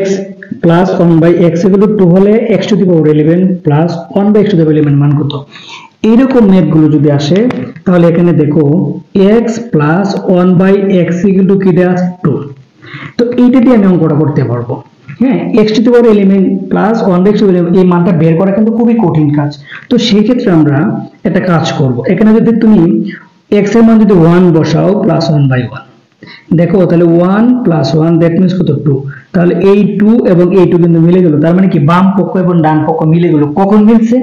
x plus 1/x equal to 2 হলে x to the power 11 plus 1/x to the power 11 মান কত? এইরকম ম্যাথগুলো যদি আসে তাহলে এখানে দেখো x plus 1/x equal to কি দেয়া 2। তো এইটা দিয়ে আমি অঙ্কটা করতে পারবো। হ্যাঁ, x to the power 11 plus 1/x to the power 11 এই মানটা বের করা কিন্তু খুবই কঠিন কাজ। তো সেই ক্ষেত্রে আমরা একটা কাজ করব। এখানে যদি তুমি x এর মান যদি 1 বসাও প্লাস 1/1, দেখো তাহলে 1 প্লাস 1 দ্যাট মিন্স কত 2। তাহলে এই 2 এবং এই 2 কিন্তু মিলে গেল, তার মানে কি বাম পক্ষ এবং ডান পক্ষ মিলে গেল। কখন মিলছে?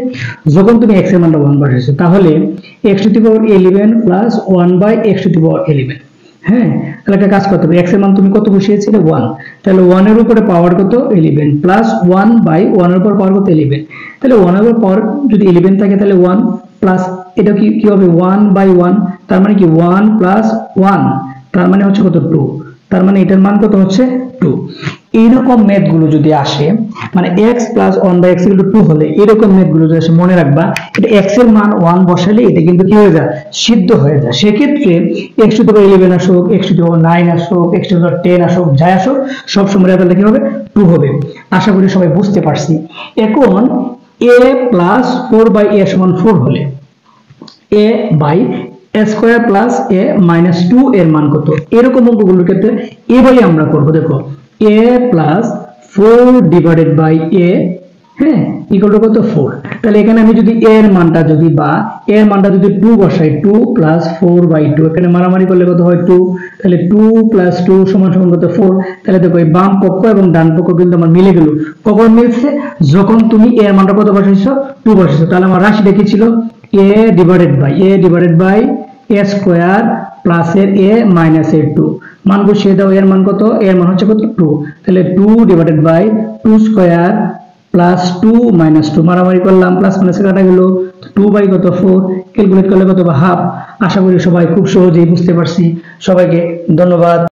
যখন তুমি x এর মানটা 1 বসাইছো। তাহলে x to the power 11 plus 1/x to the power 11। হ্যাঁ, তাহলে একটা কাজ করতে হবে, x এর মান তুমি কত বসিয়েছিলে 1, তাহলে 1 এর উপরে পাওয়ার কত 11 প্লাস 1/1 এর উপর পাওয়ার কত 11। তাহলে 1 এর উপর পাওয়ার যদি 11 থাকে তাহলে 1 প্লাস এটা কি হবে 1/1, তার মানে কি 1 প্লাস 1, তার মানে হচ্ছে কত 2, তার মানে এটার মান কত হচ্ছে 2। এইরকম ম্যাথগুলো যদি আসে মানে x plus 1/x equal to 2 হলে এরকম ম্যাথগুলো যদি আসে মনে রাখবা এটা x এর মান 1 বসালে এটা কিন্তু কি হয়ে যায় সিদ্ধ হয়ে যায়। সেক্ষেত্রে x টু দি পাওয়ার 11 আসুক, x টু দি পাওয়ার 9 আসুক, x টু দি পাওয়ার 10 আসুক, যাই আসুক সব সময় রেজাল্টটা কি হবে 2 হবে। আশা করি সবাই বুঝতে পারছি। এখন a প্লাস 4/a সমান 4 হলে a by a square plus a minus 2 এর মান কত? এরকম অঙ্কগুলোর ক্ষেত্রে এভাবে আমরা করব। দেখো a plus 4 divided by a, হ্যাঁ, ইকুয়াল টু কত 4। তাহলে এখানে আমি যদি a এর মানটা যদি বা a এর মানটা যদি 2 বসাই 2 প্লাস 4/2, এখানে মারামারি করলে কত হয় 2, তাহলে 2 প্লাস 2 সমান সমান কত 4। তাহলে দেখো এই বাম পক্ষ এবং ডান পক্ষ কিন্তু আমার মিলে গেল। কখন মিলছে? যখন তুমি a এর মানটা কত বসাইছো 2 বসাইছো। তাহলে আমার রাশিটা কি ছিল a divided by a square plus এর a মাইনাস এর 2, মান বসিয়ে দাও। এর মান কত? এর মান হচ্ছে কত 2। তাহলে 2 divided by 2 square plus 2 minus 2, মারামারি করলাম প্লাস মাইনাস কাটা গেল 2 বাই কত 4, ক্যালকুলেট করলে কত বা হাফ। আশা করি সবাই খুব সহজেই বুঝতে পারছি। সবাইকে ধন্যবাদ।